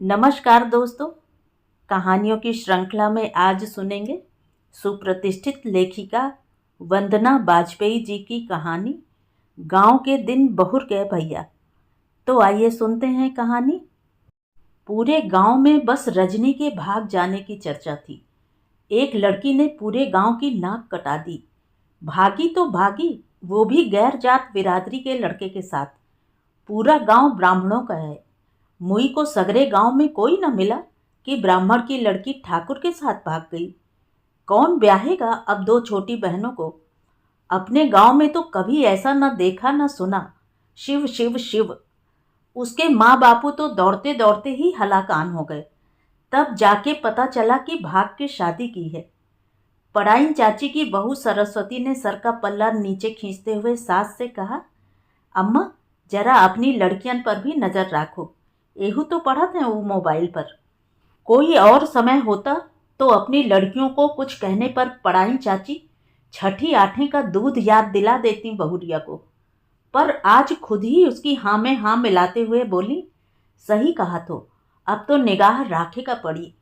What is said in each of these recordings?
नमस्कार दोस्तों। कहानियों की श्रृंखला में आज सुनेंगे सुप्रतिष्ठित लेखिका वंदना बाजपेयी जी की कहानी गांव के दिन बहुर गए भैया। तो आइए सुनते हैं कहानी। पूरे गांव में बस रजनी के भाग जाने की चर्चा थी। एक लड़की ने पूरे गांव की नाक कटा दी। भागी तो भागी, वो भी गैर जात बिरादरी के लड़के के साथ। पूरा गांव ब्राह्मणों का है। मुई को सगरे गांव में कोई न मिला कि ब्राह्मण की लड़की ठाकुर के साथ भाग गई। कौन ब्याहेगा अब दो छोटी बहनों को। अपने गांव में तो कभी ऐसा न देखा न सुना। शिव शिव शिव। उसके माँ बापू तो दौड़ते दौड़ते ही हलाकान हो गए। तब जाके पता चला कि भाग के शादी की है। पड़ाइन चाची की बहू सरस्वती ने सर का पल्ला नीचे खींचते हुए सास से कहा, अम्मा जरा अपनी लड़कियन पर भी नजर राखो। एहू तो पढ़त है वो मोबाइल पर। कोई और समय होता तो अपनी लड़कियों को कुछ कहने पर पड़ाई चाची छठी आठवीं का दूध याद दिला देती बहुरिया को। पर आज खुद ही उसकी हाँ में हाँ मिलाते हुए बोली, सही कहा तो अब तो निगाह राखेगा पड़ी।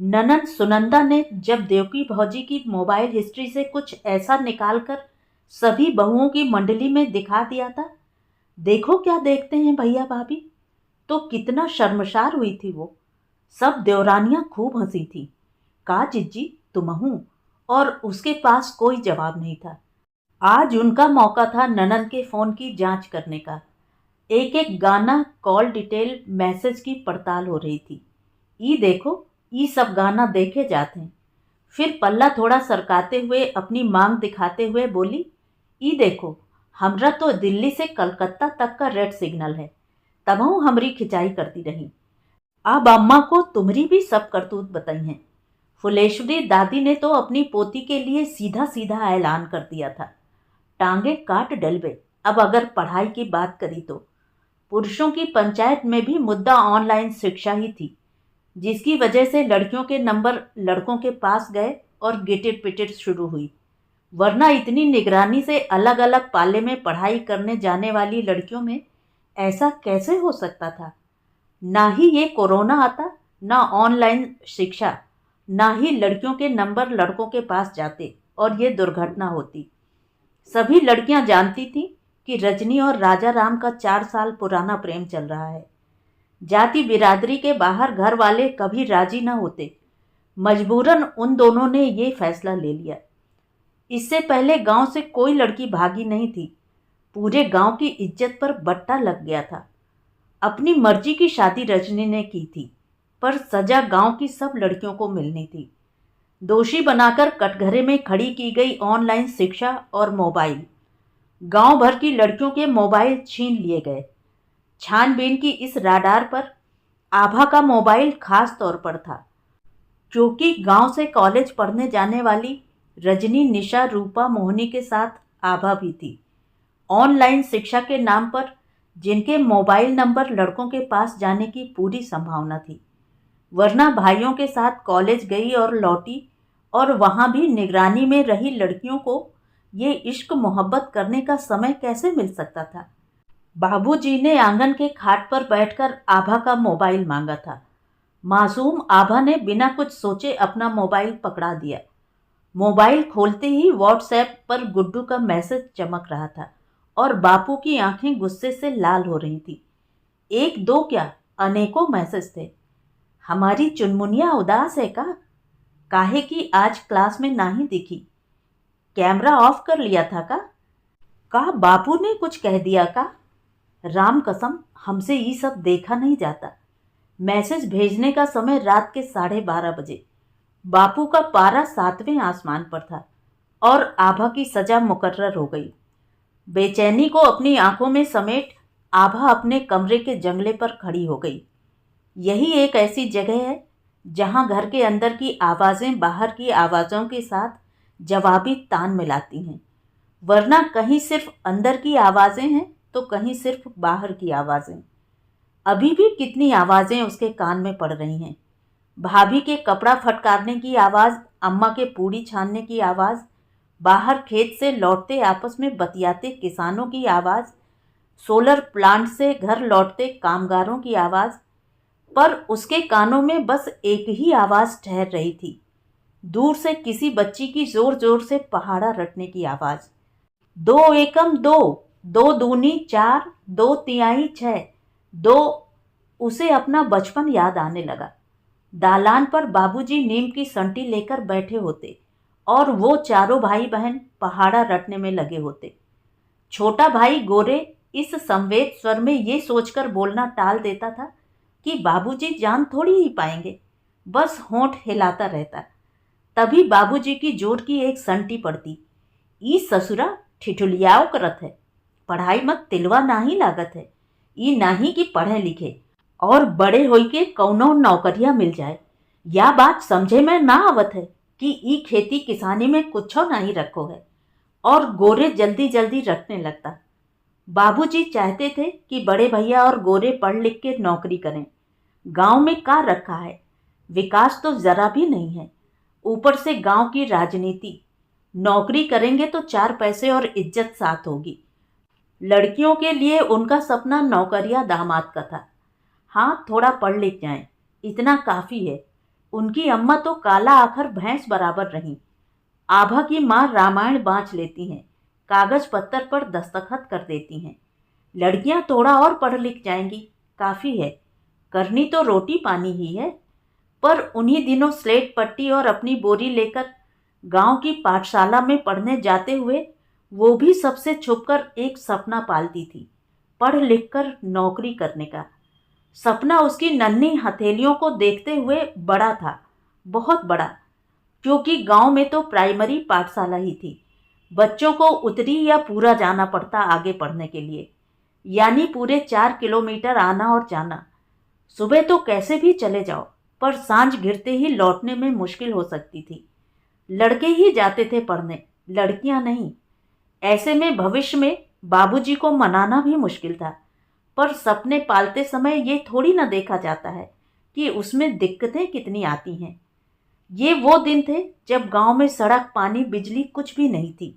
ननद सुनंदा ने जब देवकी भौजी की मोबाइल हिस्ट्री से कुछ ऐसा निकालकर सभी बहुओं की मंडली में दिखा दिया था, देखो क्या देखते हैं भैया भाभी, तो कितना शर्मसार हुई थी वो। सब देवरानियां खूब हंसी थी। का जिज्जी तुम हूँ, और उसके पास कोई जवाब नहीं था। आज उनका मौका था ननद के फोन की जांच करने का। एक एक गाना, कॉल डिटेल, मैसेज की पड़ताल हो रही थी। ई देखो, ई सब गाना देखे जाते हैं। फिर पल्ला थोड़ा सरकाते हुए अपनी मांग दिखाते हुए बोली, ई देखो, हमरा तो दिल्ली से कलकत्ता तक का रेड सिग्नल है। तबहू हमरी खिंचाई करती रही। अब अम्मा को तुम्हारी भी सब करतूत बताई हैं। फुलेश्वरी दादी ने तो अपनी पोती के लिए सीधा सीधा ऐलान कर दिया था, टांगे काट डलबे अब अगर पढ़ाई की बात करी तो। पुरुषों की पंचायत में भी मुद्दा ऑनलाइन शिक्षा ही थी, जिसकी वजह से लड़कियों के नंबर लड़कों के पास गए और गिटिट पिटिट शुरू हुई। वरना इतनी निगरानी से अलग अलग पाले में पढ़ाई करने जाने वाली लड़कियों में ऐसा कैसे हो सकता था। ना ही ये कोरोना आता, ना ऑनलाइन शिक्षा, ना ही लड़कियों के नंबर लड़कों के पास जाते और ये दुर्घटना होती। सभी लड़कियां जानती थीं कि रजनी और राजा राम का 4 साल पुराना प्रेम चल रहा है। जाति बिरादरी के बाहर घर वाले कभी राजी न होते। मजबूरन उन दोनों ने ये फैसला ले लिया। इससे पहले गांव से कोई लड़की भागी नहीं थी। पूरे गांव की इज्जत पर बट्टा लग गया था। अपनी मर्जी की शादी रजनी ने की थी, पर सजा गांव की सब लड़कियों को मिलनी थी। दोषी बनाकर कटघरे में खड़ी की गई ऑनलाइन शिक्षा और मोबाइल। गांव भर की लड़कियों के मोबाइल छीन लिए गए। छानबीन की इस राडार पर आभा का मोबाइल खास तौर पर था, क्योंकि गांव से कॉलेज पढ़ने जाने वाली रजनी, निशा, रूपा, मोहिनी के साथ आभा भी थी। ऑनलाइन शिक्षा के नाम पर जिनके मोबाइल नंबर लड़कों के पास जाने की पूरी संभावना थी। वरना भाइयों के साथ कॉलेज गई और लौटी, और वहां भी निगरानी में रही लड़कियों को ये इश्क मोहब्बत करने का समय कैसे मिल सकता था। बाबूजी ने आंगन के खाट पर बैठकर आभा का मोबाइल मांगा था। मासूम आभा ने बिना कुछ सोचे अपना मोबाइल पकड़ा दिया। मोबाइल खोलते ही व्हाट्सएप पर गुड्डू का मैसेज चमक रहा था और बापू की आंखें गुस्से से लाल हो रही थी। एक दो क्या, अनेकों मैसेज थे। हमारी चुनमुनिया उदास है का? काहे कि आज क्लास में नहीं दिखी? कैमरा ऑफ कर लिया था का? बापू ने कुछ कह दिया का? राम कसम, हमसे ये सब देखा नहीं जाता। मैसेज भेजने का समय रात के 12:30 बजे। बापू का पारा 7वें आसमान पर था और आभा की सजा मुकर्रर हो गई। बेचैनी को अपनी आंखों में समेट आभा अपने कमरे के जंगले पर खड़ी हो गई। यही एक ऐसी जगह है जहां घर के अंदर की आवाज़ें बाहर की आवाज़ों के साथ जवाबी तान मिलाती हैं। वरना कहीं सिर्फ अंदर की आवाज़ें हैं तो कहीं सिर्फ बाहर की आवाज़ें। अभी भी कितनी आवाज़ें उसके कान में पड़ रही हैं। भाभी के कपड़ा फटकारने की आवाज़, अम्मा के पूड़ी छानने की आवाज़, बाहर खेत से लौटते आपस में बतियाते किसानों की आवाज़, सोलर प्लांट से घर लौटते कामगारों की आवाज़। पर उसके कानों में बस एक ही आवाज़ ठहर रही थी, दूर से किसी बच्ची की जोर जोर से पहाड़ा रटने की आवाज़। 2 एकम 2, 2 दूनी 4, 2 तिहाई 6, 2। उसे अपना बचपन याद आने लगा। दालान पर बाबूजी नीम की संटी लेकर बैठे होते और वो चारों भाई बहन पहाड़ा रटने में लगे होते। छोटा भाई गोरे इस संवेद स्वर में ये सोचकर बोलना टाल देता था कि बाबूजी जान थोड़ी ही पाएंगे, बस होंठ हिलाता रहता। तभी बाबूजी की जोर की एक संटी पड़ती। ई ससुरा ठिठुलियाओ करत है, पढ़ाई मत तिलवा नाही लागत है, ई नाही कि पढ़े लिखे और बड़े होई के कौनो नौकरिया मिल जाए। या बात समझे में ना आवत है कि ई खेती किसानी में कुछो नहीं रखो है। और गोरे जल्दी जल्दी रटने लगता। बाबूजी चाहते थे कि बड़े भैया और गोरे पढ़ लिख के नौकरी करें। गांव में का रखा है, विकास तो जरा भी नहीं है, ऊपर से गांव की राजनीति। नौकरी करेंगे तो 4 पैसे और इज्जत साथ होगी। लड़कियों के लिए उनका सपना नौकरिया दामाद का था। हाँ, थोड़ा पढ़ लिख जाएं, इतना काफ़ी है। उनकी अम्मा तो काला आखर भैंस बराबर रहीं। आभा की माँ रामायण बाँच लेती हैं, कागज पत्तर पर दस्तखत कर देती हैं। लड़कियां थोड़ा और पढ़ लिख जाएंगी, काफ़ी है। करनी तो रोटी पानी ही है। पर उन्हीं दिनों स्लेट पट्टी और अपनी बोरी लेकर गांव की पाठशाला में पढ़ने जाते हुए वो भी सबसे छुपकर एक सपना पालती थी, पढ़ लिख कर नौकरी करने का। सपना उसकी नन्ही हथेलियों को देखते हुए बड़ा था, बहुत बड़ा, क्योंकि गांव में तो प्राइमरी पाठशाला ही थी। बच्चों को उत्तरी या पूरा जाना पड़ता आगे पढ़ने के लिए, यानी पूरे 4 किलोमीटर आना और जाना। सुबह तो कैसे भी चले जाओ, पर सांझ घिरते ही लौटने में मुश्किल हो सकती थी। लड़के ही जाते थे पढ़ने, लड़कियां नहीं। ऐसे में भविष्य में बाबूजी को मनाना भी मुश्किल था। पर सपने पालते समय ये थोड़ी ना देखा जाता है कि उसमें दिक्कतें कितनी आती हैं। ये वो दिन थे जब गांव में सड़क, पानी, बिजली कुछ भी नहीं थी।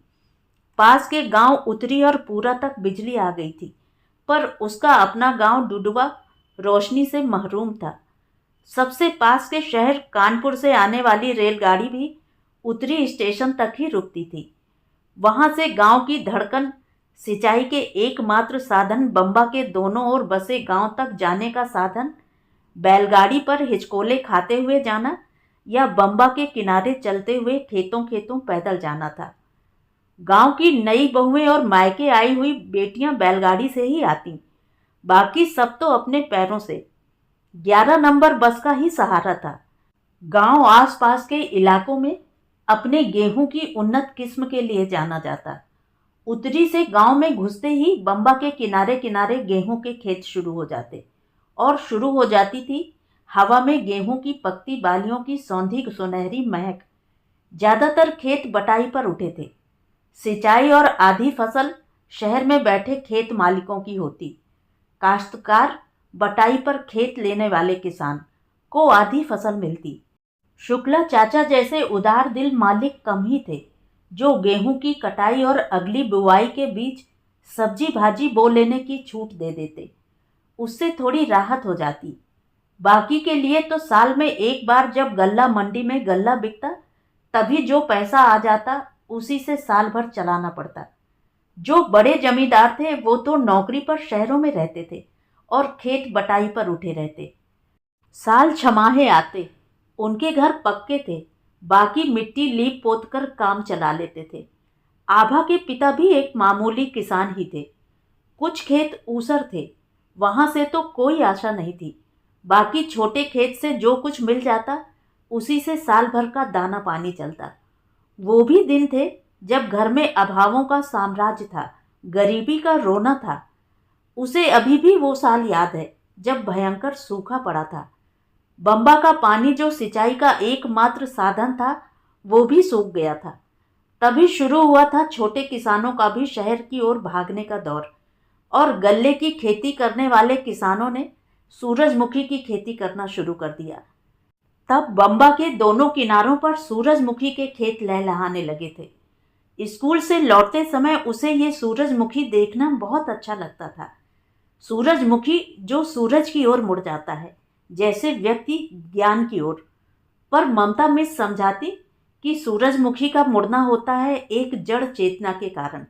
पास के गांव उत्तरी और पूरा तक बिजली आ गई थी, पर उसका अपना गांव डुडुआ रोशनी से महरूम था। सबसे पास के शहर कानपुर से आने वाली रेलगाड़ी भी उत्तरी स्टेशन तक ही रुकती थी। वहां से गांव की धड़कन, सिंचाई के एकमात्र साधन, बम्बा के दोनों ओर बसे गांव तक जाने का साधन, बैलगाड़ी पर हिचकोले खाते हुए जाना या बम्बा के किनारे चलते हुए खेतों खेतों पैदल जाना था। गांव की नई बहुएं और मायके आई हुई बेटियां बैलगाड़ी से ही आती, बाकी सब तो अपने पैरों से। 11 नंबर बस का ही सहारा था। गांव आसपास के इलाकों में अपने गेहूं की उन्नत किस्म के लिए जाना जाता। उत्तरी से गांव में घुसते ही बम्बा के किनारे किनारे गेहूं के खेत शुरू हो जाते और शुरू हो जाती थी हवा में गेहूं की पकती बालियों की सौंधी सुनहरी महक। ज्यादातर खेत बटाई पर उठे थे। सिंचाई और आधी फसल शहर में बैठे खेत मालिकों की होती। काश्तकार, बटाई पर खेत लेने वाले किसान को आधी फसल मिलती। शुक्ला चाचा जैसे उदार दिल मालिक कम ही थे जो गेहूं की कटाई और अगली बुवाई के बीच सब्जी भाजी बो लेने की छूट दे देते। उससे थोड़ी राहत हो जाती। बाकी के लिए तो साल में एक बार जब गल्ला मंडी में गल्ला बिकता, तभी जो पैसा आ जाता उसी से साल भर चलाना पड़ता। जो बड़े जमींदार थे वो तो नौकरी पर शहरों में रहते थे और खेत बटाई पर उठे रहते। साल छमाहे आते, उनके घर पक्के थे, बाकी मिट्टी लीप पोत कर काम चला लेते थे। आभा के पिता भी एक मामूली किसान ही थे। कुछ खेत ऊसर थे, वहां से तो कोई आशा नहीं थी। बाकी छोटे खेत से जो कुछ मिल जाता उसी से साल भर का दाना पानी चलता। वो भी दिन थे जब घर में अभावों का साम्राज्य था, गरीबी का रोना था। उसे अभी भी वो साल याद है जब भयंकर सूखा पड़ा था। बम्बा का पानी जो सिंचाई का एकमात्र साधन था वो भी सूख गया था। तभी शुरू हुआ था छोटे किसानों का भी शहर की ओर भागने का दौर। और गल्ले की खेती करने वाले किसानों ने सूरजमुखी की खेती करना शुरू कर दिया। तब बम्बा के दोनों किनारों पर सूरजमुखी के खेत लहलहाने लगे थे। स्कूल से लौटते समय उसे ये सूरजमुखी देखना बहुत अच्छा लगता था। सूरजमुखी जो सूरज की ओर मुड़ जाता है, जैसे व्यक्ति ज्ञान की ओर। पर ममता मिस समझाती कि सूरजमुखी का मुड़ना होता है एक जड़ चेतना के कारण।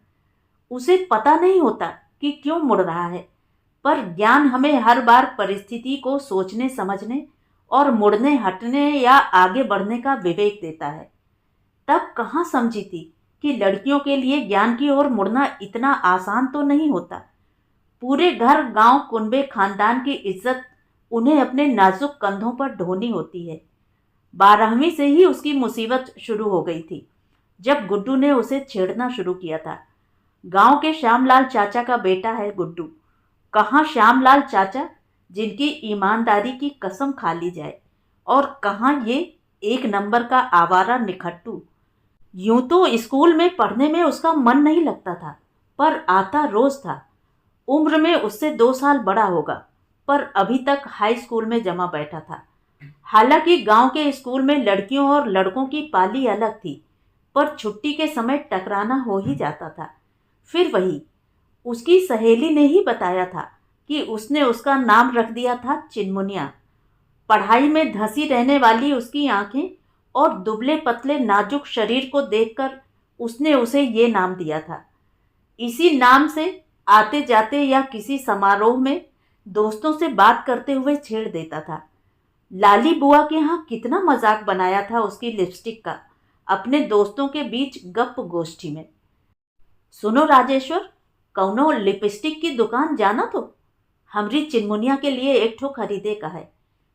उसे पता नहीं होता कि क्यों मुड़ रहा है, पर ज्ञान हमें हर बार परिस्थिति को सोचने समझने और मुड़ने हटने या आगे बढ़ने का विवेक देता है। तब कहाँ समझी थी कि लड़कियों के लिए ज्ञान की ओर मुड़ना इतना आसान तो नहीं होता। पूरे घर गांव कुनबे खानदान की इज्जत उन्हें अपने नाजुक कंधों पर ढोनी होती है। 12वीं से ही उसकी मुसीबत शुरू हो गई थी, जब गुड्डू ने उसे छेड़ना शुरू किया था। गांव के श्यामलाल चाचा का बेटा है गुड्डू। कहाँ श्यामलाल चाचा जिनकी ईमानदारी की कसम खा ली जाए, और कहाँ ये एक नंबर का आवारा निखट्टू। यूं तो स्कूल में पढ़ने में उसका मन नहीं लगता था, पर आता रोज था। उम्र में उससे 2 साल बड़ा होगा, पर अभी तक हाई स्कूल में जमा बैठा था। हालांकि गांव के स्कूल में लड़कियों और लड़कों की पाली अलग थी, पर छुट्टी के समय टकराना हो ही जाता था। फिर वही उसकी सहेली ने ही बताया था कि उसने उसका नाम रख दिया था चिनमुनिया। पढ़ाई में धंसी रहने वाली उसकी आंखें और दुबले पतले नाजुक शरीर को देखकर उसने उसे ये नाम दिया था। इसी नाम से आते जाते या किसी समारोह में दोस्तों से बात करते हुए छेड़ देता था। लाली बुआ के यहाँ कितना मजाक बनाया था उसकी लिपस्टिक का, अपने दोस्तों के बीच गप गोष्ठी में। सुनो राजेश्वर, कौनो लिपस्टिक की दुकान जाना तो हमरी चिनमुनिया के लिए एक ठो खरीदे का है।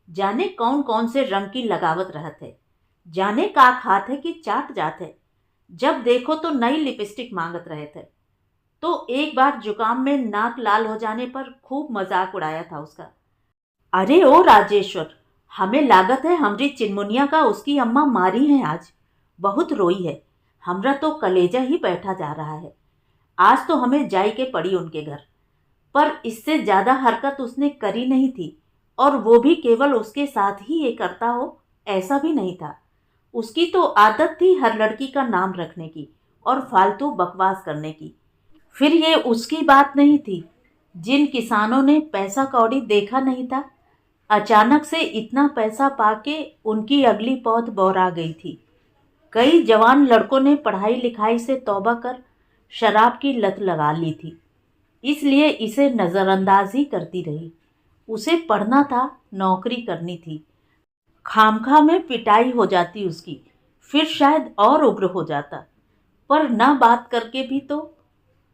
जाने कौन कौन से रंग की लगावत रहत है, जाने का खात है कि चाट जात है। जब देखो तो नई लिपस्टिक मांगत रहे थे। तो एक बार जुकाम में नाक लाल हो जाने पर खूब मजाक उड़ाया था उसका। अरे ओ राजेश्वर, हमें लागत है हमरी चिनमुनिया का उसकी अम्मा मारी है आज। बहुत रोई है, हमरा तो कलेजा ही बैठा जा रहा है। आज तो हमें जाई के पड़ी उनके घर। पर इससे ज़्यादा हरकत उसने करी नहीं थी, और वो भी केवल उसके साथ ही ये करता हो ऐसा भी नहीं था। उसकी तो आदत थी हर लड़की का नाम रखने की और फालतू बकवास करने की। फिर ये उसकी बात नहीं थी। जिन किसानों ने पैसा कौड़ी देखा नहीं था, अचानक से इतना पैसा पाके उनकी अगली पौध बौरा गई थी। कई जवान लड़कों ने पढ़ाई लिखाई से तौबा कर शराब की लत लगा ली थी, इसलिए इसे नज़रअंदाज ही करती रही। उसे पढ़ना था, नौकरी करनी थी। खामखा में पिटाई हो जाती उसकी, फिर शायद और उग्र हो जाता। पर न बात करके भी तो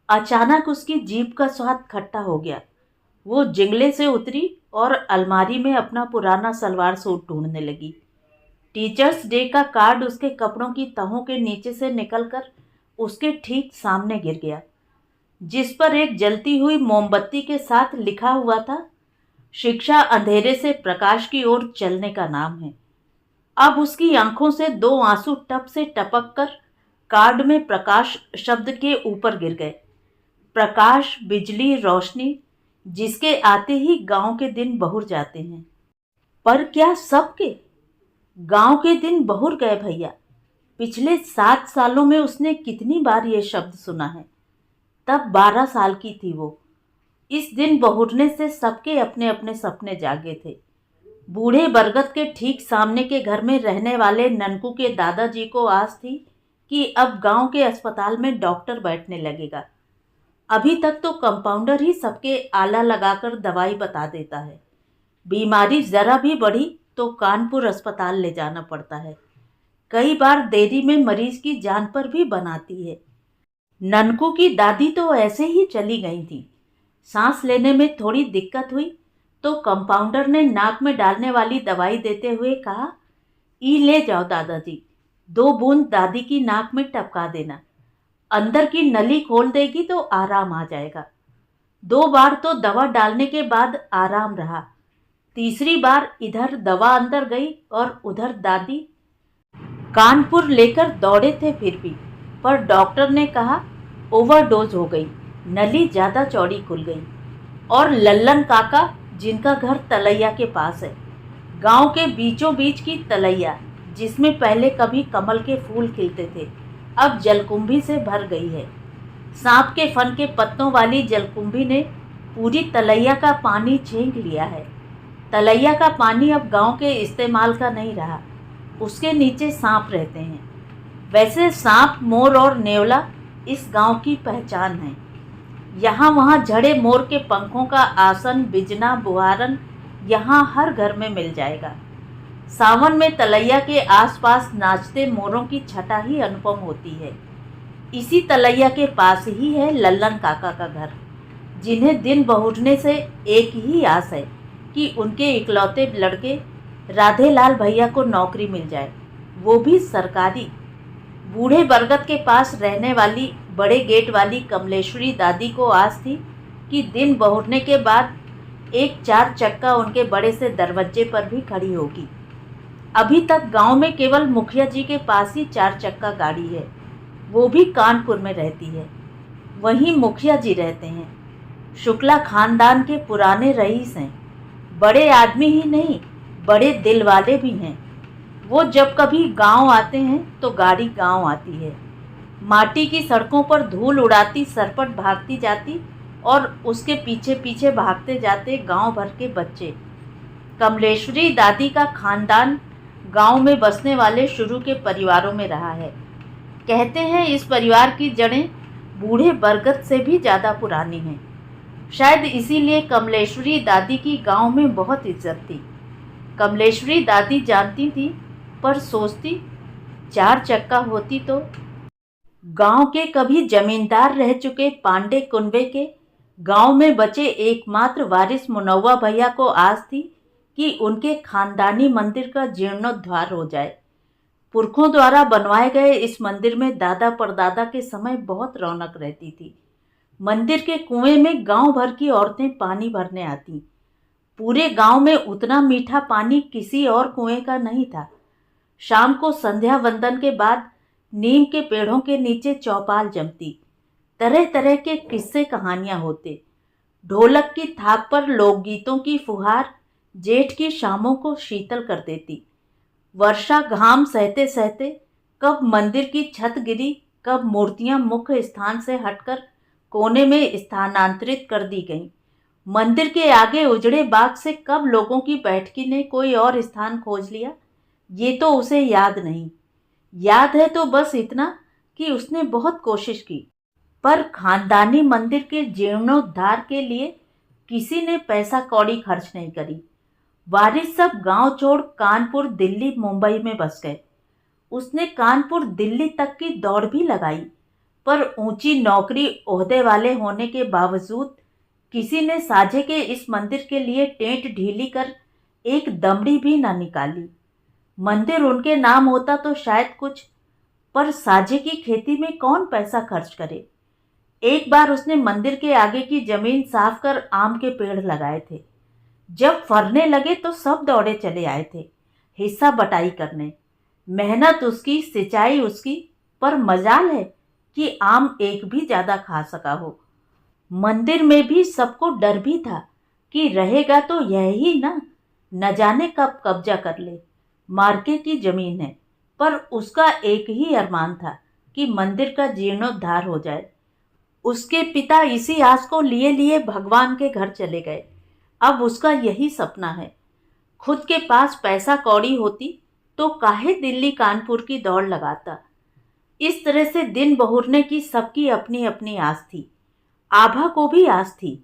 अचानक उसकी जीभ का स्वाद खट्टा हो गया। वो जिंगले से उतरी और अलमारी में अपना पुराना सलवार सूट ढूंढने लगी। टीचर्स डे का कार्ड उसके कपड़ों की तहों के नीचे से निकलकर उसके ठीक सामने गिर गया, जिस पर एक जलती हुई मोमबत्ती के साथ लिखा हुआ था, शिक्षा अंधेरे से प्रकाश की ओर चलने का नाम है। अब उसकी आंखों से 2 आंसू टप से टपक कर कार्ड में प्रकाश शब्द के ऊपर गिर गए। प्रकाश, बिजली, रोशनी, जिसके आते ही गांव के दिन बहुर जाते हैं। पर क्या सबके? गांव के दिन बहुर गए भैया। पिछले 7 सालों में उसने कितनी बार ये शब्द सुना है। तब 12 साल की थी वो। इस दिन बहुरने से सबके अपने अपने सपने जागे थे। बूढ़े बरगद के ठीक सामने के घर में रहने वाले ननकू के दादाजी को आस थी कि अब गांव के अस्पताल में डॉक्टर बैठने लगेगा। अभी तक तो कंपाउंडर ही सबके आला लगाकर दवाई बता देता है। बीमारी जरा भी बढ़ी तो कानपुर अस्पताल ले जाना पड़ता है। कई बार देरी में मरीज की जान पर भी बनाती है। ननकू की दादी तो ऐसे ही चली गई थी। सांस लेने में थोड़ी दिक्कत हुई तो कंपाउंडर ने नाक में डालने वाली दवाई देते हुए कहा, ई ले जाओ दादाजी, 2 बूंद दादी की नाक में टपका देना, अंदर की नली खोल देगी तो आराम आ जाएगा। 2 बार तो दवा डालने के बाद आराम रहा। तीसरी बार इधर दवा अंदर गई और उधर दादी। कानपुर लेकर दौड़े थे फिर भी, पर डॉक्टर ने कहा ओवरडोज हो गई, नली ज़्यादा चौड़ी खुल गई। और लल्लन काका, जिनका घर तलैया के पास है, गांव के बीचों बीच की तलैया, जिसमें पहले कभी कमल के फूल खिलते थे, अब जलकुंभी से भर गई है। सांप के फन के पत्तों वाली जलकुंभी ने पूरी तलैया का पानी छीन लिया है। तलैया का पानी अब गांव के इस्तेमाल का नहीं रहा, उसके नीचे सांप रहते हैं। वैसे सांप, मोर और नेवला इस गांव की पहचान है। यहाँ वहाँ झड़े मोर के पंखों का आसन, बिजना, बुहारन यहाँ हर घर में मिल जाएगा। सावन में तलैया के आसपास नाचते मोरों की छटा ही अनुपम होती है। इसी तलैया के पास ही है लल्लन काका का घर, जिन्हें दिन बहुरने से एक ही आस है कि उनके इकलौते लड़के राधेलाल भैया को नौकरी मिल जाए, वो भी सरकारी। बूढ़े बरगद के पास रहने वाली बड़े गेट वाली कमलेश्वरी दादी को आस थी कि दिन बहुरने के बाद एक 4 चक्का उनके बड़े से दरवाजे पर भी खड़ी होगी। अभी तक गांव में केवल मुखिया जी के पास ही 4 चक्का गाड़ी है, वो भी कानपुर में रहती है। वहीं मुखिया जी रहते हैं। शुक्ला खानदान के पुराने रईस हैं। बड़े आदमी ही नहीं, बड़े दिल वाले भी हैं। वो जब कभी गांव आते हैं तो गाड़ी गांव आती है। माटी की सड़कों पर धूल उड़ाती सरपट भागती जाती और उसके पीछे पीछे भागते जाते गांव भर के बच्चे। कमलेश्वरी दादी का खानदान गांव में बसने वाले शुरू के परिवारों में रहा है। कहते हैं इस परिवार की जड़ें बूढ़े बरगद से भी ज़्यादा पुरानी हैं। शायद इसीलिए कमलेश्वरी दादी की गांव में बहुत इज्जत थी। कमलेश्वरी दादी जानती थी, पर सोचती 4 चक्का होती तो। गांव के कभी जमींदार रह चुके पांडे कुनबे के गांव में बचे एकमात्र वारिस मुनव्वा भैया को आस थी कि उनके खानदानी मंदिर का जीर्णोद्धार हो जाए। पुरखों द्वारा बनवाए गए इस मंदिर में दादा परदादा के समय बहुत रौनक रहती थी। मंदिर के कुएं में गांव भर की औरतें पानी भरने आती। पूरे गांव में उतना मीठा पानी किसी और कुएं का नहीं था। शाम को संध्या वंदन के बाद नीम के पेड़ों के नीचे चौपाल जमती। तरह तरह के किस्से कहानियां होते। ढोलक की थाप पर लोकगीतों की फुहार जेठ की शामों को शीतल कर देती। वर्षा घाम सहते सहते कब मंदिर की छत गिरी, कब मूर्तियां मुख्य स्थान से हटकर कोने में स्थानांतरित कर दी गईं। मंदिर के आगे उजड़े बाग से कब लोगों की बैठकी ने कोई और स्थान खोज लिया, ये तो उसे याद नहीं। याद है तो बस इतना कि उसने बहुत कोशिश की, पर खानदानी मंदिर के जीर्णोद्धार के लिए किसी ने पैसा कौड़ी खर्च नहीं करी। वारिस सब गांव छोड़ कानपुर, दिल्ली, मुंबई में बस गए। उसने कानपुर दिल्ली तक की दौड़ भी लगाई, पर ऊंची नौकरी ओहदे वाले होने के बावजूद किसी ने साझे के इस मंदिर के लिए टेंट ढीली कर एक दमड़ी भी ना निकाली। मंदिर उनके नाम होता तो शायद कुछ, पर साझे की खेती में कौन पैसा खर्च करे। एक बार उसने मंदिर के आगे की जमीन साफ कर आम के पेड़ लगाए थे। जब फरने लगे तो सब दौड़े चले आए थे हिस्सा बटाई करने। मेहनत उसकी, सिंचाई उसकी, पर मजाल है कि आम एक भी ज़्यादा खा सका हो। मंदिर में भी सबको डर भी था कि रहेगा तो यह ही ना, न जाने कब कब्जा कर ले। मार्के की जमीन है, पर उसका एक ही अरमान था कि मंदिर का जीर्णोद्धार हो जाए। उसके पिता इसी आस को लिए लिए भगवान के घर चले गए। अब उसका यही सपना है। खुद के पास पैसा कौड़ी होती तो काहे दिल्ली कानपुर की दौड़ लगाता। इस तरह से दिन बहुरने की सबकी अपनी अपनी आस थी। आभा को भी आस थी।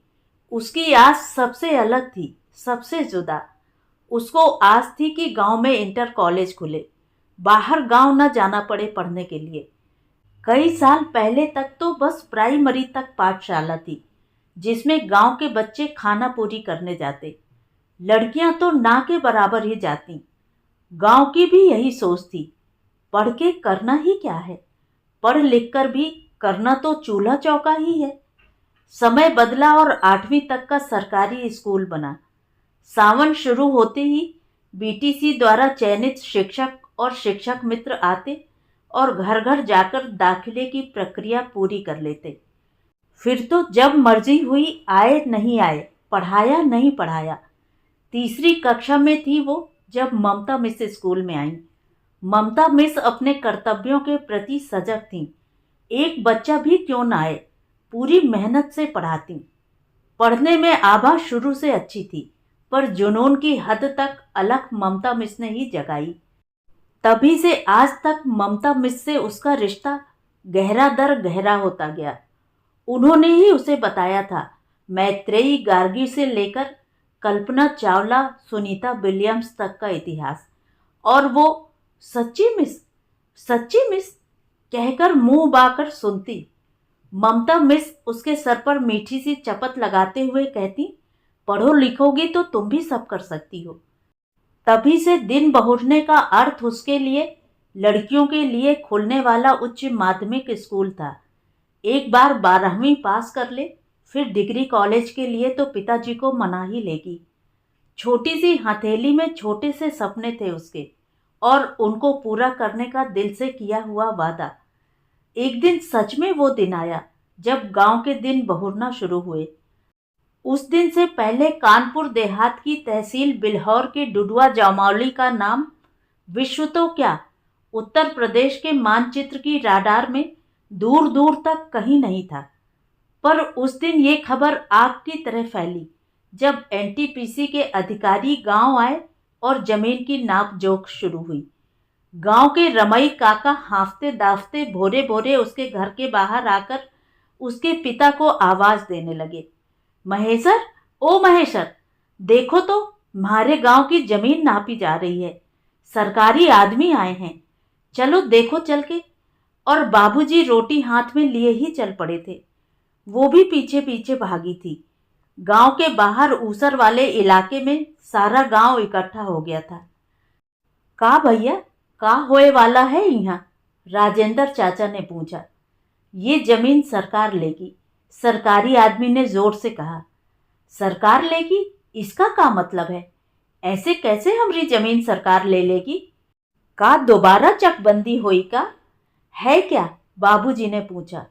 उसकी आस सबसे अलग थी, सबसे जुदा। उसको आस थी कि गांव में इंटर कॉलेज खुले, बाहर गांव न जाना पड़े पढ़ने के लिए। कई साल पहले तक तो बस प्राइमरी तक पाठशाला थी, जिसमें गांव के बच्चे खाना पूरी करने जाते। लड़कियां तो ना के बराबर ही जाती। गांव की भी यही सोच थी, पढ़ के करना ही क्या है, पढ़ लिख कर भी करना तो चूल्हा चौका ही है। समय बदला और 8वीं तक का सरकारी स्कूल बना। सावन शुरू होते ही बीटीसी द्वारा चयनित शिक्षक और शिक्षक मित्र आते और घर घर जाकर दाखिले की प्रक्रिया पूरी कर लेते। फिर तो जब मर्जी हुई आए नहीं आए, पढ़ाया नहीं पढ़ाया। तीसरी कक्षा में थी वो जब ममता मिस स्कूल में आई। ममता मिस अपने कर्तव्यों के प्रति सजग थीं। एक बच्चा भी क्यों ना आए, पूरी मेहनत से पढ़ाती। पढ़ने में आभा शुरू से अच्छी थी, पर जुनून की हद तक अलख ममता मिस ने ही जगाई। तभी से आज तक ममता मिस से उसका रिश्ता गहरा दर गहरा होता गया। उन्होंने ही उसे बताया था मैत्रेयी गार्गी से लेकर कल्पना चावला, सुनीता विलियम्स तक का इतिहास। और वो सच्ची मिस कहकर मुंह बाकर सुनती। ममता मिस उसके सर पर मीठी सी चपत लगाते हुए कहती, पढ़ो लिखोगी तो तुम भी सब कर सकती हो। तभी से दिन बहुरने का अर्थ उसके लिए लड़कियों के लिए खुलने वाला उच्च माध्यमिक स्कूल था। एक बार 12वीं पास कर ले, फिर डिग्री कॉलेज के लिए तो पिताजी को मना ही लेगी। छोटी सी हथेली में छोटे से सपने थे उसके, और उनको पूरा करने का दिल से किया हुआ वादा। एक दिन सच में वो दिन आया जब गांव के दिन बहुरना शुरू हुए। उस दिन से पहले कानपुर देहात की तहसील बिल्हौर के डुडुआ जामौली का नाम विश्व तो क्या, उत्तर प्रदेश के मानचित्र की राडार में दूर दूर तक कहीं नहीं था। पर उस दिन ये खबर आग की तरह फैली जब एनटीपीसी के अधिकारी गांव आए और जमीन की नाप जोख शुरू हुई। गांव के रमई काका हांफते दाफते भोरे भोरे उसके घर के बाहर आकर उसके पिता को आवाज देने लगे, महेशर, ओ महेशर, देखो तो तुम्हारे गांव की जमीन नापी जा रही है। सरकारी आदमी आए हैं, चलो देखो चल के। और बाबूजी रोटी हाथ में लिए ही चल पड़े थे। वो भी पीछे पीछे भागी थी। गांव के बाहर ऊसर वाले इलाके में सारा गांव इकट्ठा हो गया था। का भैया, का होए वाला है यहाँ? राजेंद्र चाचा ने पूछा। ये जमीन सरकार लेगी, सरकारी आदमी ने जोर से कहा। सरकार लेगी? इसका क्या मतलब है? ऐसे कैसे हमारी जमीन सरकार ले लेगी? का दोबारा चकबंदी हुई का है क्या? बाबूजी ने पूछा।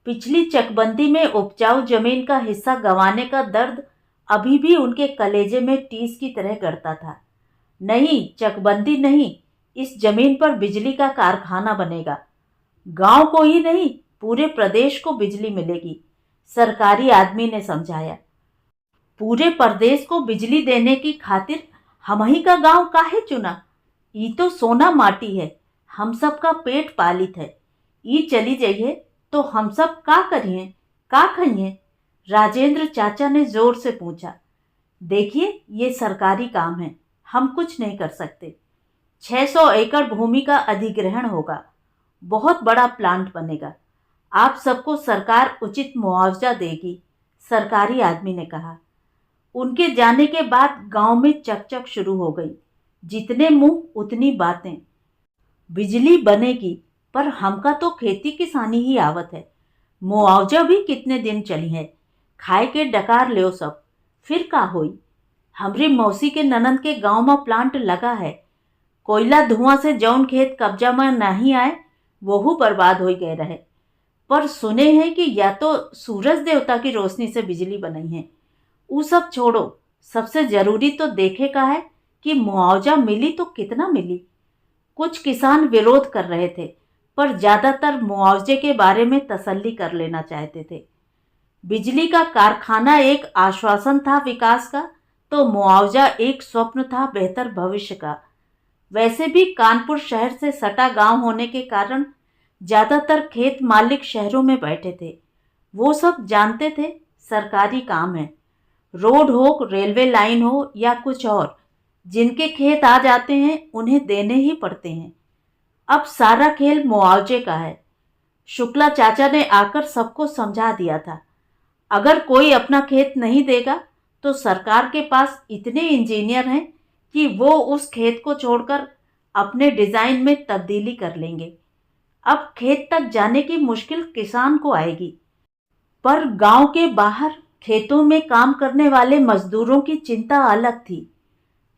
पिछली चकबंदी में उपजाऊ जमीन का हिस्सा गंवाने का दर्द अभी भी उनके कलेजे में टीस की तरह गड़ता था। नहीं, चकबंदी नहीं, इस जमीन पर बिजली का कारखाना बनेगा। गांव को ही नहीं, पूरे प्रदेश को बिजली मिलेगी, सरकारी आदमी ने समझाया। पूरे प्रदेश को बिजली देने की खातिर हम ही का गांव काहे चुना? ई तो सोना माटी है, हम सब का पेट पालित है। ई चली जाइए तो हम सब का करिए, का खाइए? राजेंद्र चाचा ने जोर से पूछा। देखिए, ये सरकारी काम है, हम कुछ नहीं कर सकते। 600 एकड़ भूमि का अधिग्रहण होगा, बहुत बड़ा प्लांट बनेगा, आप सबको सरकार उचित मुआवजा देगी, सरकारी आदमी ने कहा। उनके जाने के बाद गांव में चकचक शुरू हो गई। जितने मुंह उतनी बातें। बिजली बनेगी, पर हमका तो खेती किसानी ही आवत है। मुआवजा भी कितने दिन चली है, खाए के डकार ले सब, फिर का होई? हमरी मौसी के ननंद के गांव में प्लांट लगा है। कोयला धुआं से जौन खेत कब्जा में नहीं आए वहू बर्बाद हो गए रहे। पर सुने हैं कि या तो सूरज देवता की रोशनी से बिजली बनी है। वो सब छोड़ो, सबसे जरूरी तो देखे का है कि मुआवजा मिली तो कितना मिली। कुछ किसान विरोध कर रहे थे, पर ज्यादातर मुआवजे के बारे में तसल्ली कर लेना चाहते थे। बिजली का कारखाना एक आश्वासन था विकास का, तो मुआवजा एक स्वप्न था बेहतर भविष्य का। वैसे भी कानपुर शहर से सटा गांव होने के कारण ज्यादातर खेत मालिक शहरों में बैठे थे। वो सब जानते थे सरकारी काम है, रोड हो, रेलवे लाइन हो या कुछ और, जिनके खेत आ जाते हैं उन्हें देने ही पड़ते हैं। अब सारा खेल मुआवजे का है। शुक्ला चाचा ने आकर सबको समझा दिया था। अगर कोई अपना खेत नहीं देगा तो सरकार के पास इतने इंजीनियर हैं कि वो उस खेत को छोड़कर अपने डिजाइन में तब्दीली कर लेंगे। अब खेत तक जाने की मुश्किल किसान को आएगी, पर गांव के बाहर खेतों में काम करने वाले मजदूरों की चिंता अलग थी।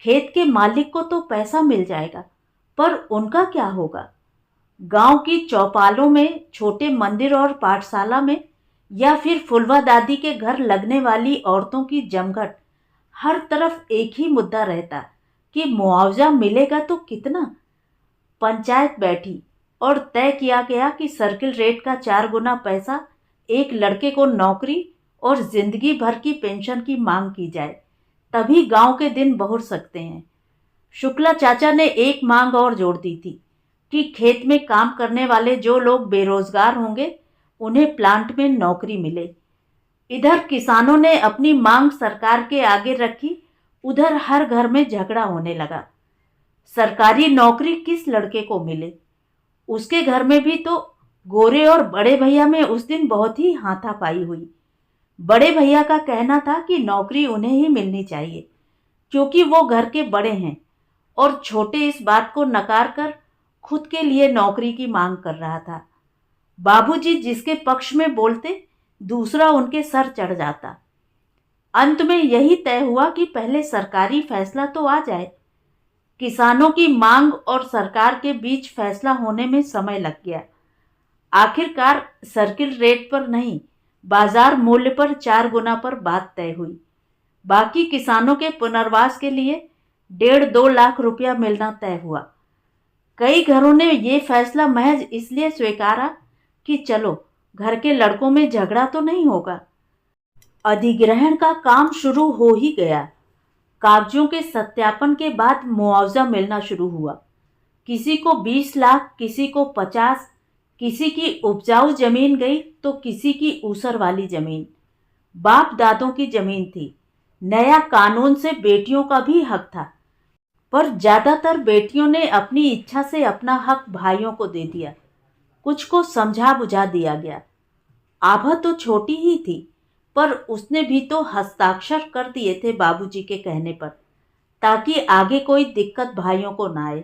खेत के मालिक को तो पैसा मिल जाएगा, पर उनका क्या होगा? गांव की चौपालों में, छोटे मंदिर और पाठशाला में, या फिर फुलवा दादी के घर लगने वाली औरतों की जमघट, हर तरफ एक ही मुद्दा रहता कि मुआवजा मिलेगा तो कितना। पंचायत बैठी और तय किया गया कि सर्किल रेट का 4 गुना पैसा एक लड़के को नौकरी और जिंदगी भर की पेंशन की मांग की जाए। तभी गांव के दिन बहुर सकते हैं। शुक्ला चाचा ने एक मांग और जोड़ दी थी कि खेत में काम करने वाले जो लोग बेरोजगार होंगे उन्हें प्लांट में नौकरी मिले। इधर किसानों ने अपनी मांग सरकार के आगे रखी, उधर हर घर में झगड़ा होने लगा। सरकारी नौकरी किस लड़के को मिले? उसके घर में भी तो गोरे और बड़े भैया में उस दिन बहुत ही हाथापाई हुई। बड़े भैया का कहना था कि नौकरी उन्हें ही मिलनी चाहिए क्योंकि वो घर के बड़े हैं, और छोटे इस बात को नकार कर खुद के लिए नौकरी की मांग कर रहा था। बाबूजी जिसके पक्ष में बोलते, दूसरा उनके सर चढ़ जाता। अंत में यही तय हुआ कि पहले सरकारी फैसला तो आ जाए। किसानों की मांग और सरकार के बीच फैसला होने में समय लग गया। आखिरकार सर्किल रेट पर नहीं, बाजार मूल्य पर 4 गुना पर बात तय हुई। बाकी किसानों के पुनर्वास के लिए 1.5-2 लाख रुपया मिलना तय हुआ। कई घरों ने ये फैसला महज इसलिए स्वीकारा कि चलो घर के लड़कों में झगड़ा तो नहीं होगा। अधिग्रहण का काम शुरू हो ही गया। कागजों के सत्यापन के बाद मुआवजा मिलना शुरू हुआ। किसी को 20 लाख, किसी को 50, किसी की उपजाऊ जमीन गई तो किसी की ऊसर वाली जमीन। बाप दादों की जमीन थी। नया कानून से बेटियों का भी हक था, पर ज्यादातर बेटियों ने अपनी इच्छा से अपना हक भाइयों को दे दिया। कुछ को समझा बुझा दिया गया। आभा तो छोटी ही थी, पर उसने भी तो हस्ताक्षर कर दिए थे बाबूजी के कहने पर, ताकि आगे कोई दिक्कत भाइयों को ना आए।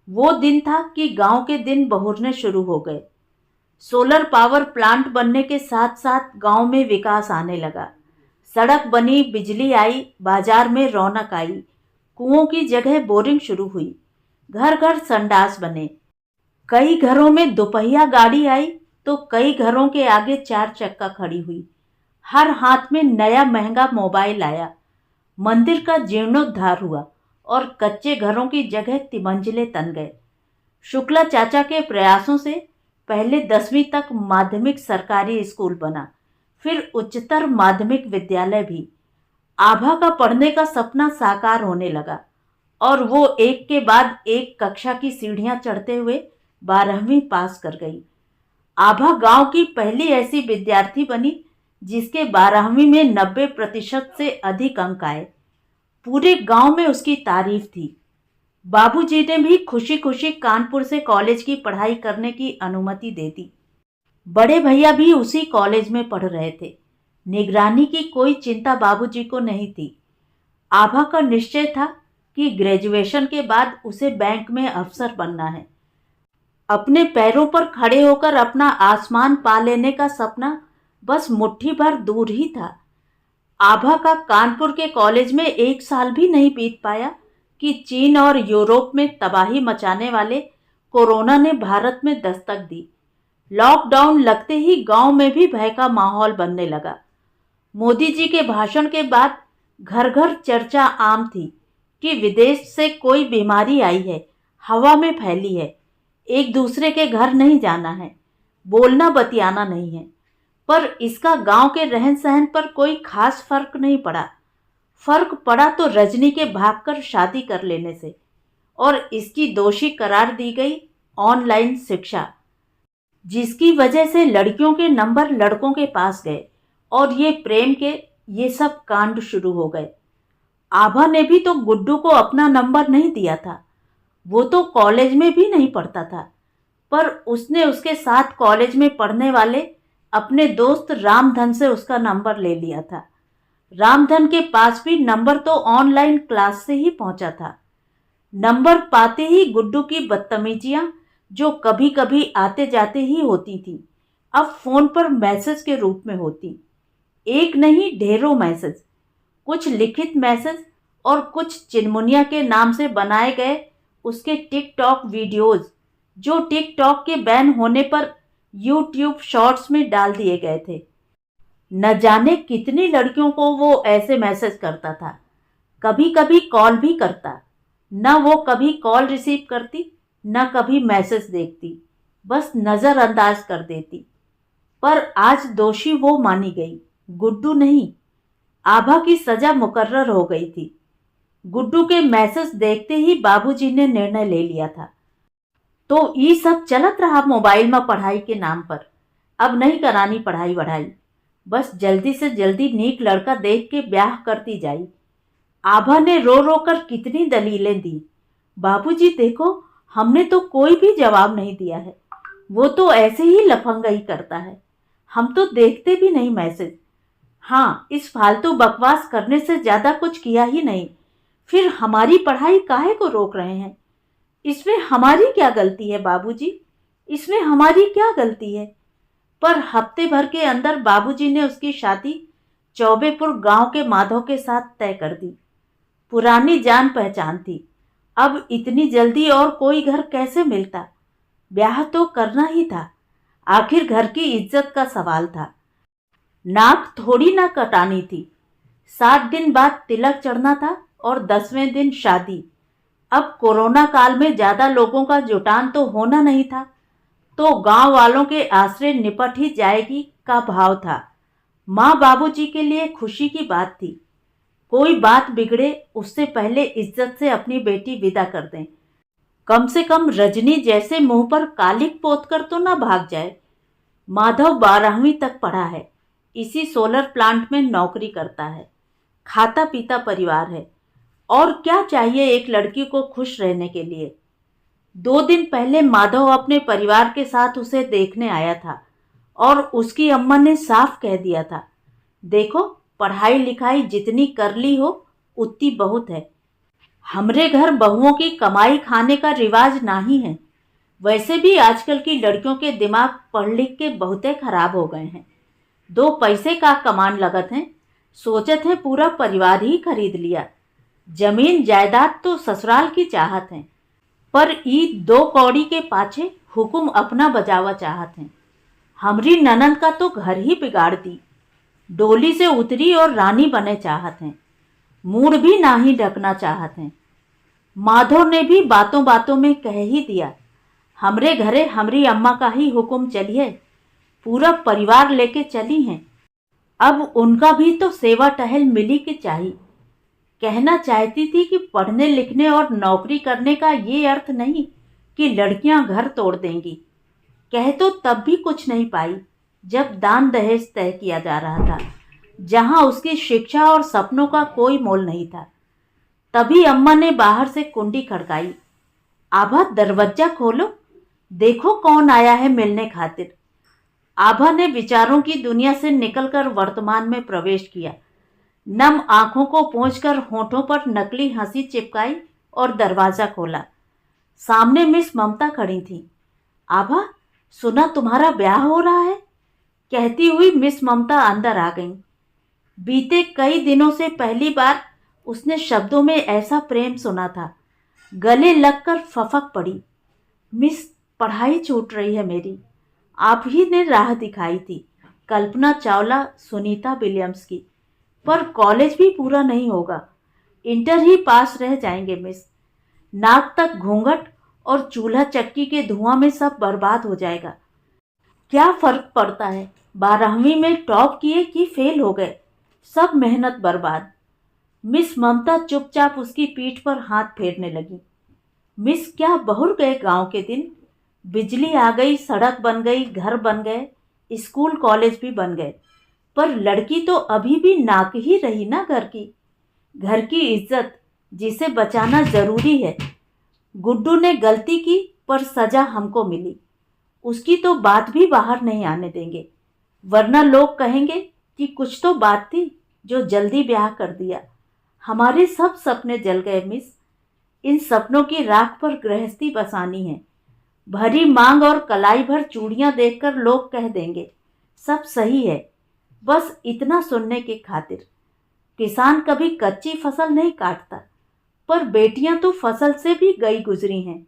वो दिन था कि गांव के दिन बहुरने शुरू हो गए। सोलर पावर प्लांट बनने के साथ साथ गांव में विकास आने लगा। सड़क बनी, बिजली आई, बाजार में रौनक आई, कुओं की जगह बोरिंग शुरू हुई, घर घर संडास बने। कई घरों में दोपहिया गाड़ी आई तो कई घरों के आगे 4 चक्का खड़ी हुई। हर हाथ में नया महंगा मोबाइल आया। मंदिर का जीर्णोद्धार हुआ और कच्चे घरों की जगह तिमंजिले तन गए। शुक्ला चाचा के प्रयासों से पहले 10वीं तक माध्यमिक सरकारी स्कूल बना, फिर उच्चतर माध्यमिक विद्यालय भी। आभा का पढ़ने का सपना साकार होने लगा और वो एक के बाद एक कक्षा की सीढ़ियां चढ़ते हुए 12वीं पास कर गई। आभा गांव की पहली ऐसी विद्यार्थी बनी जिसके 12वीं में 90% से अधिक अंक आए। पूरे गांव में उसकी तारीफ थी। बाबूजी ने भी खुशी खुशी कानपुर से कॉलेज की पढ़ाई करने की अनुमति दे दी। बड़े भैया भी उसी कॉलेज में पढ़ रहे थे। निगरानी की कोई चिंता बाबूजी को नहीं थी। आभा का निश्चय था कि ग्रेजुएशन के बाद उसे बैंक में अफसर बनना है। अपने पैरों पर खड़े होकर अपना आसमान पा लेने का सपना बस मुट्ठी भर दूर ही था। आभा का कानपुर के कॉलेज में 1 साल भी नहीं बीत पाया कि चीन और यूरोप में तबाही मचाने वाले कोरोना ने भारत में दस्तक दी। लॉकडाउन लगते ही गांव में भी भय का माहौल बनने लगा। मोदी जी के भाषण के बाद घर घर चर्चा आम थी कि विदेश से कोई बीमारी आई है, हवा में फैली है, एक दूसरे के घर नहीं जाना है, बोलना बतियाना नहीं है। पर इसका गांव के रहन सहन पर कोई खास फर्क नहीं पड़ा। फर्क पड़ा तो रजनी के भागकर शादी कर लेने से, और इसकी दोषी करार दी गई ऑनलाइन शिक्षा, जिसकी वजह से लड़कियों के नंबर लड़कों के पास गए और ये प्रेम के ये सब कांड शुरू हो गए। आभा ने भी तो गुड्डू को अपना नंबर नहीं दिया था। वो तो कॉलेज में भी नहीं पढ़ता था, पर उसने उसके साथ कॉलेज में पढ़ने वाले अपने दोस्त रामधन से उसका नंबर ले लिया था। रामधन के पास भी नंबर तो ऑनलाइन क्लास से ही पहुंचा था। नंबर पाते ही गुड्डू की बदतमीजियां, जो कभी कभी आते जाते ही होती थी, अब फोन पर मैसेज के रूप में होती। एक नहीं, ढेरों मैसेज, कुछ लिखित मैसेज और कुछ चिनमुनिया के नाम से बनाए गए उसके टिकटॉक वीडियोज, जो टिकटॉक के बैन होने पर यूट्यूब शॉर्ट्स में डाल दिए गए थे। न जाने कितनी लड़कियों को वो ऐसे मैसेज करता था। कभी कभी कॉल भी करता। न वो कभी कॉल रिसीव करती, न कभी मैसेज देखती, बस नज़रअंदाज कर देती। पर आज दोषी वो मानी गई, गुड्डू नहीं। आभा की सजा मुकर्रर हो गई थी। गुड्डू के मैसेज देखते ही बाबूजी ने निर्णय ले लिया था। तो ये सब चलत रहा मोबाइल में पढ़ाई के नाम पर। अब नहीं करानी पढ़ाई वढ़ाई, बस जल्दी से जल्दी नेक लड़का देख के ब्याह करती जाई। आभा ने रो रो कर कितनी दलीलें दी। बाबूजी देखो, हमने तो कोई भी जवाब नहीं दिया है, वो तो ऐसे ही लफंगाई करता है, हम तो देखते भी नहीं मैसेज। हाँ, इस फालतू बकवास करने से ज्यादा कुछ किया ही नहीं, फिर हमारी पढ़ाई काहे को रोक रहे हैं? इसमें हमारी क्या गलती है बाबूजी? इसमें हमारी क्या गलती है? पर हफ्ते भर के अंदर बाबूजी ने उसकी शादी चौबेपुर गांव के माधव के साथ तय कर दी। पुरानी जान पहचान थी, अब इतनी जल्दी और कोई घर कैसे मिलता? ब्याह तो करना ही था, आखिर घर की इज्जत का सवाल था। नाक थोड़ी ना कटानी थी। 7 दिन बाद तिलक चढ़ना था और 10वें दिन शादी। अब कोरोना काल में ज्यादा लोगों का जुटान तो होना नहीं था, तो गांव वालों के आश्रय निपट ही जाएगी का भाव था। माँ बाबूजी के लिए खुशी की बात थी। कोई बात बिगड़े उससे पहले इज्जत से अपनी बेटी विदा कर दें। कम से कम रजनी जैसे मुंह पर कालिक पोत कर तो ना भाग जाए। माधव 12वीं तक पढ़ा है, इसी सोलर प्लांट में नौकरी करता है, खाता पीता परिवार है, और क्या चाहिए एक लड़की को खुश रहने के लिए। 2 दिन पहले माधव अपने परिवार के साथ उसे देखने आया था और उसकी अम्मा ने साफ कह दिया था, देखो पढ़ाई लिखाई जितनी कर ली हो उतनी बहुत है। हमरे घर बहुओं की कमाई खाने का रिवाज नहीं है। वैसे भी आजकल की लड़कियों के दिमाग पढ़ लिख के बहुते खराब हो गए हैं। 2 पैसे का कमान लगत हैं, सोचत है पूरा परिवार ही खरीद लिया। जमीन जायदाद तो ससुराल की चाहत है, पर ई 2 कौड़ी के पाछे हुकुम अपना बजावा चाहत हैं। हमरी ननद का तो घर ही बिगाड़ दी, डोली से उतरी और रानी बने चाहत हैं, मूड भी ना ही ढकना चाहत हैं। माधव ने भी बातों बातों में कह ही दिया, हमरे घरे हमरी अम्मा का ही हुक्म चलिए, पूरा परिवार लेके चली हैं। अब उनका भी तो सेवा टहल मिली के चाहिए। कहना चाहती थी कि पढ़ने लिखने और नौकरी करने का ये अर्थ नहीं कि लड़कियां घर तोड़ देंगी। कह तो तब भी कुछ नहीं पाई जब दान दहेज तय किया जा रहा था, जहां उसकी शिक्षा और सपनों का कोई मोल नहीं था। तभी अम्मा ने बाहर से कुंडी खड़काई, आभा दरवाजा खोलो, देखो कौन आया है मिलने खातिर। आभा ने विचारों की दुनिया से निकलकर वर्तमान में प्रवेश किया। नम आंखों को पोंछकर होठों पर नकली हंसी चिपकाई और दरवाजा खोला। सामने मिस ममता खड़ी थी। आभा, सुना तुम्हारा ब्याह हो रहा है, कहती हुई मिस ममता अंदर आ गईं। बीते कई दिनों से पहली बार उसने शब्दों में ऐसा प्रेम सुना था। गले लगकर फफक पड़ी। मिस, पढ़ाई छूट रही है मेरी। आप ही ने राह दिखाई थी, कल्पना चावला, सुनीता विलियम्स की। पर कॉलेज भी पूरा नहीं होगा, इंटर ही पास रह जाएंगे मिस। नाक तक घूंघट और चूल्हा चक्की के धुआं में सब बर्बाद हो जाएगा। क्या फर्क पड़ता है 12वीं में टॉप किए कि फेल हो गए, सब मेहनत बर्बाद। मिस ममता चुपचाप उसकी पीठ पर हाथ फेरने लगी। मिस, क्या बहुर गए गांव के दिन। बिजली आ गई, सड़क बन गई, घर बन गए, स्कूल कॉलेज भी बन गए, पर लड़की तो अभी भी नाक ही रही ना घर की। घर की इज्जत जिसे बचाना जरूरी है। गुड्डू ने गलती की पर सजा हमको मिली, उसकी तो बात भी बाहर नहीं आने देंगे, वरना लोग कहेंगे कि कुछ तो बात थी जो जल्दी ब्याह कर दिया। हमारे सब सपने जल गए मिस। इन सपनों की राख पर गृहस्थी बसानी है। भरी मांग और कलाई भर चूड़ियां देखकर लोग कह देंगे सब सही है, बस इतना सुनने के खातिर। किसान कभी कच्ची फसल नहीं काटता, पर बेटियां तो फसल से भी गई गुजरी हैं।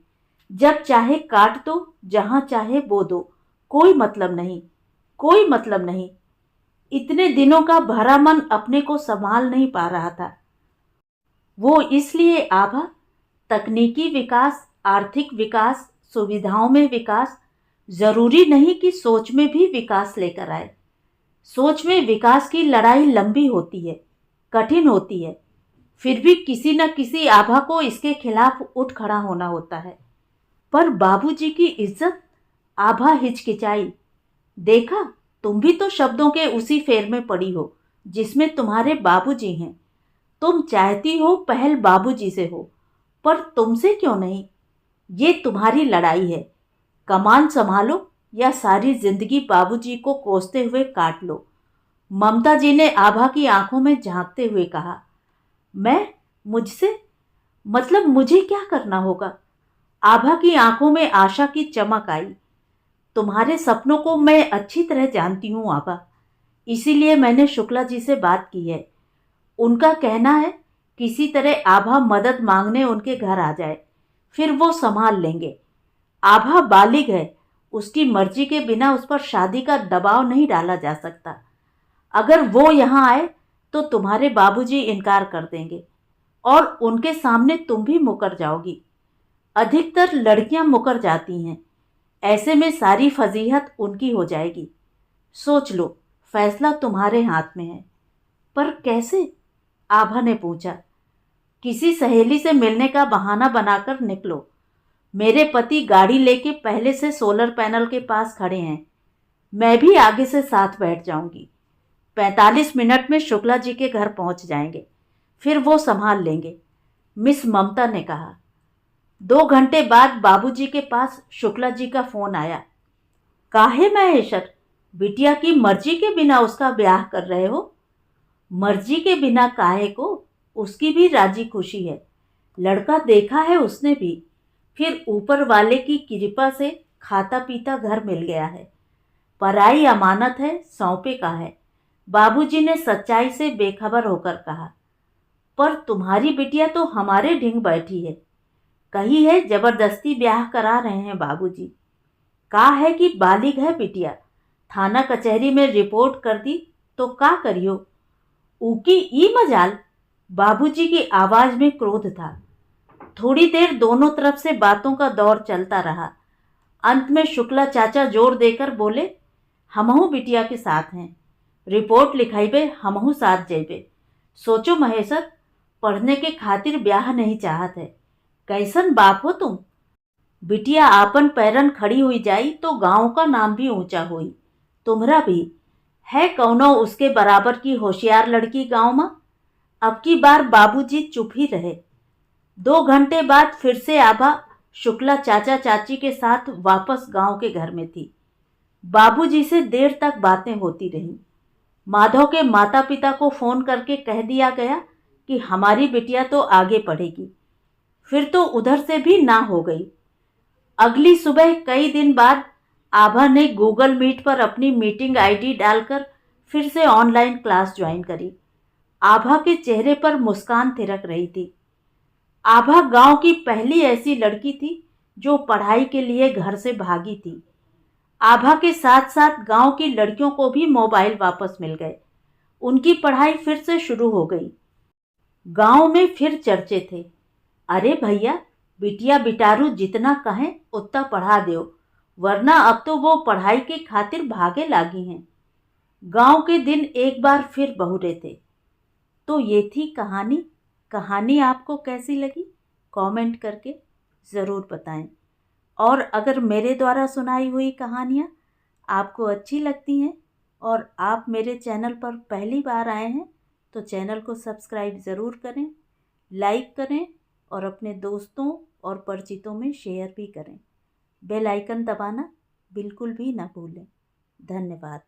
जब चाहे काट दो, जहां चाहे बो दो, कोई मतलब नहीं, कोई मतलब नहीं। इतने दिनों का भरा मन अपने को संभाल नहीं पा रहा था। वो इसलिए आभा, तकनीकी विकास, आर्थिक विकास, सुविधाओं में विकास जरूरी नहीं कि सोच में भी विकास लेकर आए। सोच में विकास की लड़ाई लंबी होती है, कठिन होती है, फिर भी किसी न किसी आभा को इसके खिलाफ उठ खड़ा होना होता है। पर बाबूजी की इज्जत? आभा हिचकिचाई। देखा, तुम भी तो शब्दों के उसी फेर में पड़ी हो जिसमें तुम्हारे बाबूजी हैं। तुम चाहती हो पहल बाबूजी से हो, पर तुमसे क्यों नहीं? ये तुम्हारी लड़ाई है। कमान संभालो या सारी जिंदगी बाबूजी को कोसते हुए काट लो। ममता जी ने आभा की आंखों में झांकते हुए कहा। मैं? मुझसे? मतलब मुझे क्या करना होगा? आभा की आंखों में आशा की चमक आई। तुम्हारे सपनों को मैं अच्छी तरह जानती हूँ आभा, इसीलिए मैंने शुक्ला जी से बात की है। उनका कहना है किसी तरह आभा मदद मांगने उनके घर आ जाए, फिर वो संभाल लेंगे। आभा बालिग है, उसकी मर्जी के बिना उस पर शादी का दबाव नहीं डाला जा सकता। अगर वो यहाँ आए तो तुम्हारे बाबूजी इनकार कर देंगे और उनके सामने तुम भी मुकर जाओगी। अधिकतर लड़कियां मुकर जाती हैं, ऐसे में सारी फजीहत उनकी हो जाएगी। सोच लो, फैसला तुम्हारे हाथ में है। पर कैसे? आभा ने पूछा। किसी सहेली से मिलने का बहाना बनाकर निकलो। मेरे पति गाड़ी लेके पहले से सोलर पैनल के पास खड़े हैं, मैं भी आगे से साथ बैठ जाऊंगी। 45 मिनट में शुक्ला जी के घर पहुंच जाएंगे, फिर वो संभाल लेंगे, मिस ममता ने कहा। 2 घंटे बाद बाबूजी के पास शुक्ला जी का फोन आया। काहे महेश्वर, बिटिया की मर्जी के बिना उसका ब्याह कर रहे हो? मर्जी के बिना काहे को, उसकी भी राजी खुशी है। लड़का देखा है उसने भी, फिर ऊपर वाले की कृपा से खाता पीता घर मिल गया है। पराई अमानत है, सौंपे का है, बाबूजी ने सच्चाई से बेखबर होकर कहा। पर तुम्हारी बिटिया तो हमारे ढिंग बैठी है। कही है जबरदस्ती ब्याह करा रहे हैं बाबूजी। कहा है कि बालिग है बिटिया, थाना कचहरी में रिपोर्ट कर दी तो का करियो? ऊकी ई मजाल। बाबूजी की आवाज में क्रोध था। थोड़ी देर दोनों तरफ से बातों का दौर चलता रहा। अंत में शुक्ला चाचा जोर देकर बोले, हमहू बिटिया के साथ हैं, रिपोर्ट लिखाइबे हमहू साथ जेबे। सोचो महेशर, पढ़ने के खातिर ब्याह नहीं चाहत है। कैसन बाप हो तुम? बिटिया आपन पैरन खड़ी हुई जाई तो गांव का नाम भी ऊंचा हुई। तुम्हरा भी है कौनो उसके बराबर की होशियार लड़की गांव में? अब की बार बाबूजी चुप ही रहे। 2 घंटे बाद फिर से आभा शुक्ला चाचा चाची के साथ वापस गांव के घर में थी। बाबूजी से देर तक बातें होती रहीं। माधव के माता पिता को फोन करके कह दिया गया कि हमारी बिटिया तो आगे पढ़ेगी। फिर तो उधर से भी ना हो गई। अगली सुबह कई दिन बाद आभा ने गूगल मीट पर अपनी मीटिंग आईडी डालकर फिर से ऑनलाइन क्लास ज्वाइन करी। आभा के चेहरे पर मुस्कान थिरक रही थी। आभा गांव की पहली ऐसी लड़की थी जो पढ़ाई के लिए घर से भागी थी। आभा के साथ साथ गांव की लड़कियों को भी मोबाइल वापस मिल गए। उनकी पढ़ाई फिर से शुरू हो गई। गांव में फिर चर्चे थे, अरे भैया, बिटिया बिटारू जितना कहें उतना पढ़ा दो, वरना अब तो वो पढ़ाई के खातिर भागे लागी हैं। गांव के दिन एक बार फिर बहुरे थे। तो ये थी कहानी। कहानी आपको कैसी लगी कमेंट करके ज़रूर बताएं। और अगर मेरे द्वारा सुनाई हुई कहानियाँ आपको अच्छी लगती हैं और आप मेरे चैनल पर पहली बार आए हैं तो चैनल को सब्सक्राइब ज़रूर करें, लाइक करें और अपने दोस्तों और परिचितों में शेयर भी करें। बेल आइकन दबाना बिल्कुल भी ना भूलें। धन्यवाद।